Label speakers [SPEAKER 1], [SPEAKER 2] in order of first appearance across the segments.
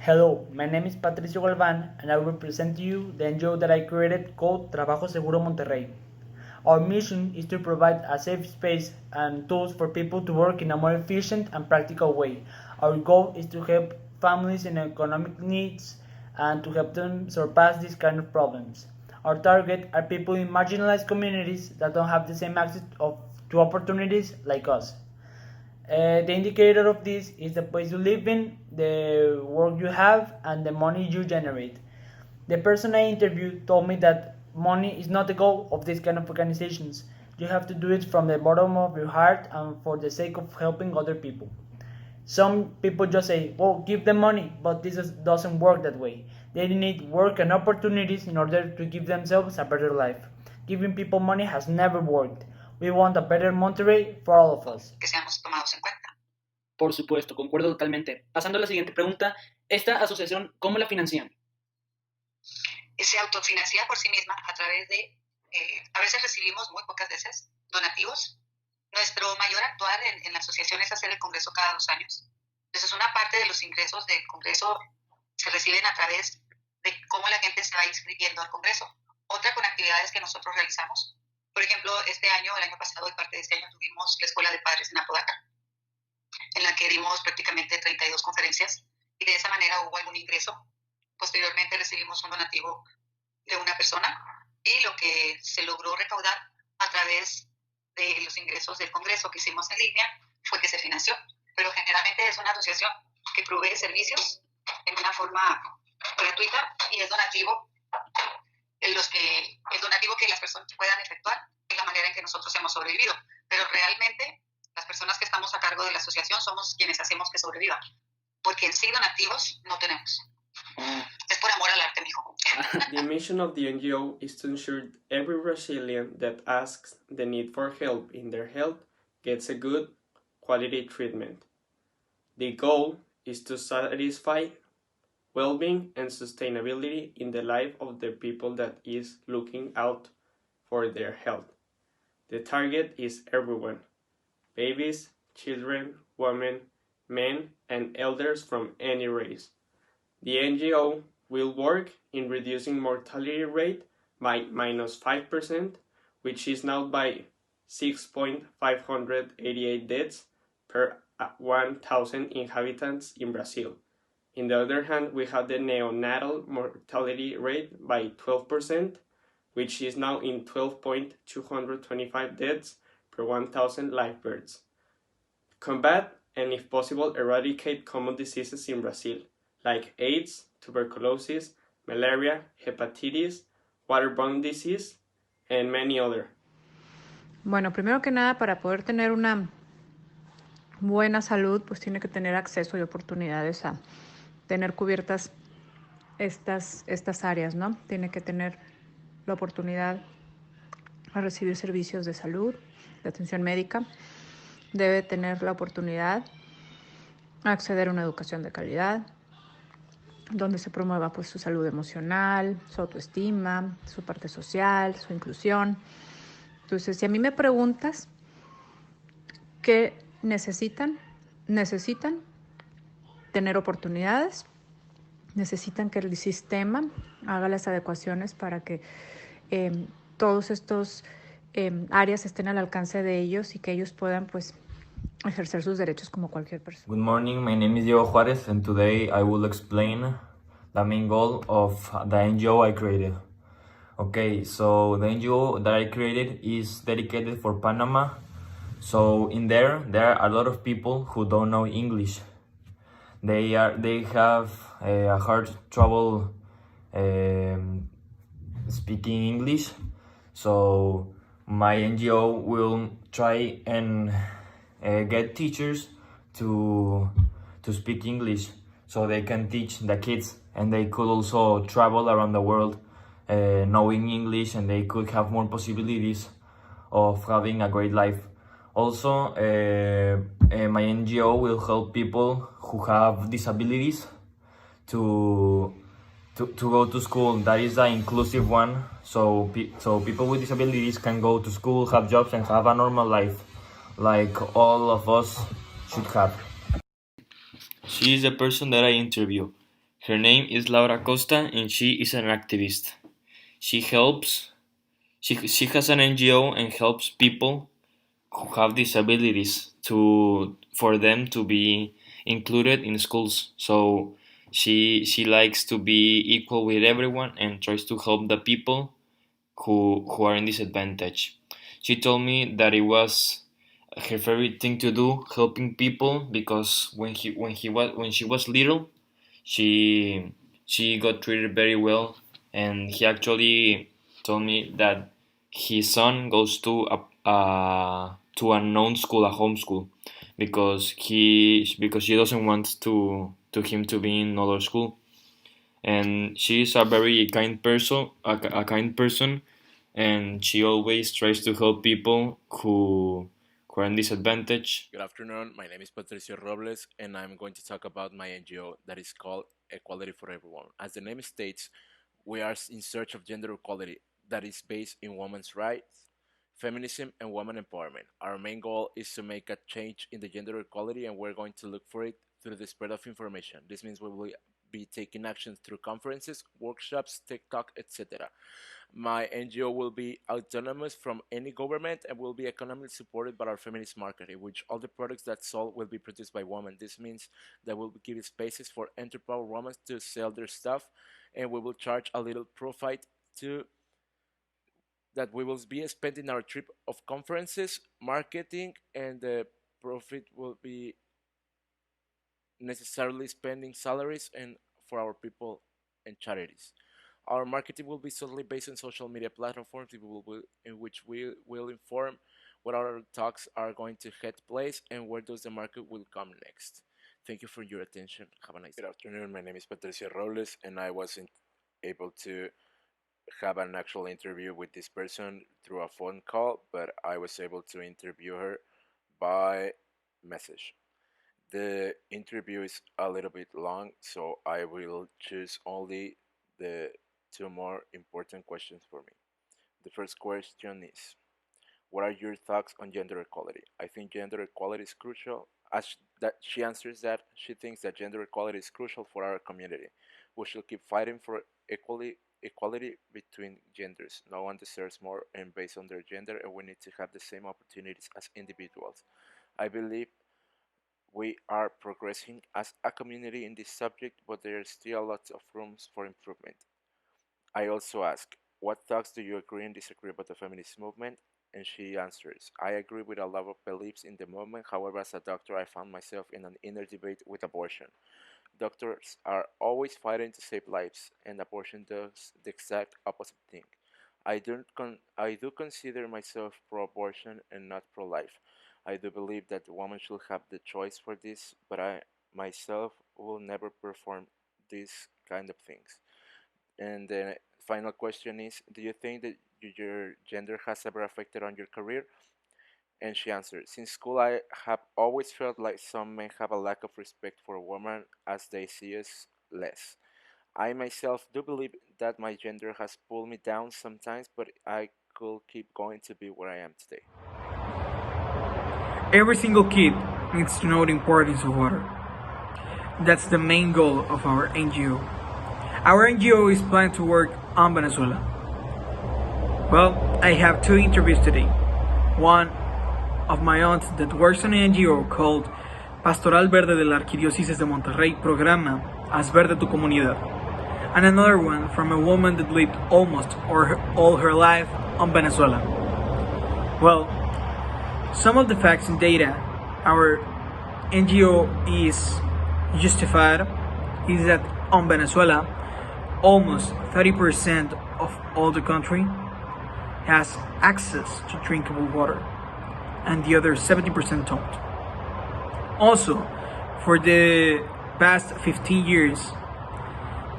[SPEAKER 1] Hello, my name is Patricio Galván and I will present to you the NGO that I created called Trabajo Seguro Monterrey. Our mission is to provide a safe space and tools for people to work in a more efficient and practical way. Our goal is to help families in economic needs and to help them surpass these kind of problems. Our target are people in marginalized communities that don't have the same access to opportunities like us. The indicator of this is the place you live in, the work you have, and the money you generate. The person I interviewed told me that money is not the goal of these kind of organizations. You have to do it from the bottom of your heart and for the sake of helping other people. Some people just say, well, give them money, but this doesn't work that way. They need work and opportunities in order to give themselves a better life. Giving people money has never worked. We want a better Monterrey for all of us.
[SPEAKER 2] Que seamos tomados en cuenta.
[SPEAKER 3] Por supuesto, concuerdo totalmente. Pasando a la siguiente pregunta, ¿esta asociación cómo la financian?
[SPEAKER 2] Se autofinancia por sí misma a través de, a veces recibimos, muy pocas veces, donativos. Nuestro mayor actuar en la asociación es hacer el congreso cada 2 años. Entonces, una parte de los ingresos del congreso se reciben a través de cómo la gente se va inscribiendo al congreso. Otra con actividades que nosotros realizamos. Por ejemplo, el año pasado y parte de este año tuvimos la Escuela de Padres en Apodaca, en la que dimos prácticamente 32 conferencias y de esa manera hubo algún ingreso. Posteriormente recibimos un donativo de una persona y lo que se logró recaudar a través de los ingresos del congreso que hicimos en línea fue que se financió. Pero generalmente es una asociación que provee servicios en una forma gratuita y es donativo. El donativo que las personas puedan efectuar es la manera en que nosotros hemos sobrevivido. Pero realmente las personas que estamos a cargo de la asociación somos quienes hacemos que sobreviva. Porque en sí donativos no tenemos. Es por amor al arte, mijo.
[SPEAKER 4] The mission of the NGO is to ensure every Brazilian that asks the need for help in their health gets a good quality treatment. The goal is to satisfy well-being and sustainability in the life of the people that is looking out for their health. The target is everyone, babies, children, women, men, and elders from any race. The NGO will work in reducing mortality rate by -5%, which is now by 6,588 deaths per 1,000 inhabitants in Brazil. On the other hand, we have the neonatal mortality rate by 12%, which is now in 12,225 deaths per 1,000 live births. Combat and, if possible, eradicate common diseases in Brazil, like AIDS, tuberculosis, malaria, hepatitis, waterborne disease, and many other.
[SPEAKER 5] Bueno, primero que nada, para poder tener una buena salud, pues tiene que tener acceso y oportunidades a tener cubiertas estas áreas, ¿no? Tiene que tener la oportunidad a recibir servicios de salud, de atención médica. Debe tener la oportunidad a acceder a una educación de calidad, donde se promueva pues su salud emocional, su autoestima, su parte social, su inclusión. Entonces, si a mí me preguntas qué necesitan tener oportunidades, necesitan que el sistema haga las adecuaciones para que todos estos áreas estén al alcance de ellos y que ellos puedan pues ejercer sus derechos como cualquier persona.
[SPEAKER 6] Good morning, my name is Diego Juarez and today I will explain the main goal of the NGO I created. Okay, so the NGO that I created is dedicated for Panama. So in there are a lot of people who don't know English. They have a hard trouble speaking English. So my NGO will try and get teachers to speak English so they can teach the kids, and they could also travel around the world knowing English, and they could have more possibilities of having a great life. Also, my NGO will help people who have disabilities to go to school. That is the inclusive one, so people with disabilities can go to school, have jobs, and have a normal life like all of us should have.
[SPEAKER 7] She is the person that I interview.
[SPEAKER 6] Her name is Laura Costa, and she is an activist. She has an NGO and helps people who have disabilities for them to be included in schools. So she likes to be equal with everyone and tries to help the people who are in disadvantage. She told me that it was her favorite thing to do, helping people, because when she was little, she got treated very well, and he actually told me that his son goes to a known school, a homeschool, because she doesn't want him to be in another school. And she is a very kind person, a kind person, and she always tries to help people who are in disadvantage.
[SPEAKER 7] Good afternoon, my name is Patricio Robles, and I'm going to talk about my NGO that is called Equality for Everyone. As the name states, we are in search of gender equality that is based in women's rights, feminism, and women empowerment. Our main goal is to make a change in the gender equality, and we're going to look for it through the spread of information. This means we will be taking action through conferences, workshops, TikTok, etc. My NGO will be autonomous from any government and will be economically supported by our feminist market, in which all the products that sold will be produced by women. This means that we'll be giving spaces for entrepreneurial women to sell their stuff, and we will charge a little profit that we will be spending our trip of conferences, marketing, and the profit will be necessarily spending salaries and for our people and charities. Our marketing will be solely based on social media platforms in which we will inform what our talks are going to head place and where does the market will come next. Thank you for your attention. Have a nice day. Good afternoon. My name is Patricio Robles, and I wasn't able to have an actual interview with this person through a phone call, but I was able to interview her by message. The interview is a little bit long, so I will choose only the two more important questions for me. The first question is, what are your thoughts on gender equality? I think gender equality is crucial. That she answers that she thinks that gender equality is crucial for our community. We should keep fighting for equality between genders. No one deserves more and based on their gender, and we need to have the same opportunities as individuals. I believe we are progressing as a community in this subject, but there are still lots of rooms for improvement. I also ask, what thoughts do you agree and disagree about the feminist movement? And she answers, I agree with a lot of beliefs in the movement. However, as a doctor, I found myself in an inner debate with abortion. Doctors are always fighting to save lives, and abortion does the exact opposite thing. I do consider myself pro-abortion and not pro-life. I do believe that women should have the choice for this, but I myself will never perform these kind of things. And the final question is, do you think that your gender has ever affected on your career? And she answered, since school I have always felt like some men have a lack of respect for women as they see us less. I myself do believe that my gender has pulled me down sometimes, but I could keep going to be where I am today.
[SPEAKER 8] Every single kid needs to know the importance of water. That's the main goal of our NGO. Our NGO is planning to work on Venezuela. Well, I have two interviews today. One of my aunt that works in an NGO called Pastoral Verde de la Arquidiócesis de Monterrey Programa Haz Verde Tu Comunidad. And another one from a woman that lived almost all her life on Venezuela. Well, some of the facts and data our NGO is justified is that on Venezuela, almost 30% of all the country has access to drinkable water, and the other 70% don't. Also, for the past 15 years,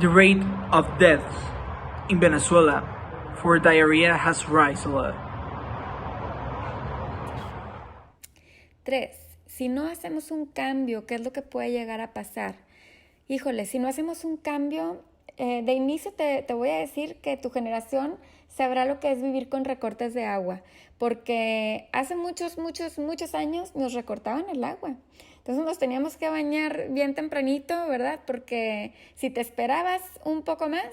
[SPEAKER 8] the rate of deaths in Venezuela for diarrhea has risen a lot.
[SPEAKER 9] 3. Si no hacemos un cambio, ¿qué es lo que puede llegar a pasar? Híjole, si no hacemos un cambio, de inicio te voy a decir que tu generación sabrá lo que es vivir con recortes de agua, porque hace muchos años nos recortaban el agua. Entonces nos teníamos que bañar bien tempranito, ¿verdad? Porque si te esperabas un poco más,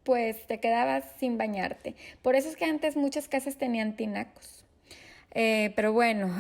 [SPEAKER 9] pues te quedabas sin bañarte. Por eso es que antes muchas casas tenían tinacos. Pero bueno,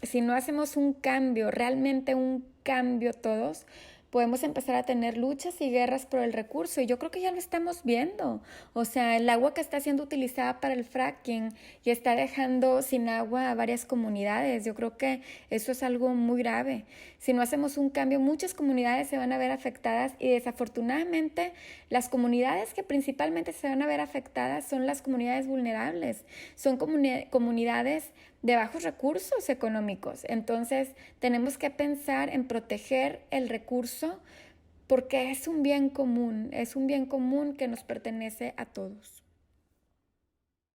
[SPEAKER 9] si no hacemos un cambio, realmente un cambio todos, podemos empezar a tener luchas y guerras por el recurso. Y yo creo que ya lo estamos viendo. O sea, el agua que está siendo utilizada para el fracking y está dejando sin agua a varias comunidades. Yo creo que eso es algo muy grave. Si no hacemos un cambio, muchas comunidades se van a ver afectadas y desafortunadamente las comunidades que principalmente se van a ver afectadas son las comunidades vulnerables. Son comunidades de bajos recursos económicos. Entonces, tenemos que pensar en proteger el recurso porque es un bien común que nos pertenece a todos.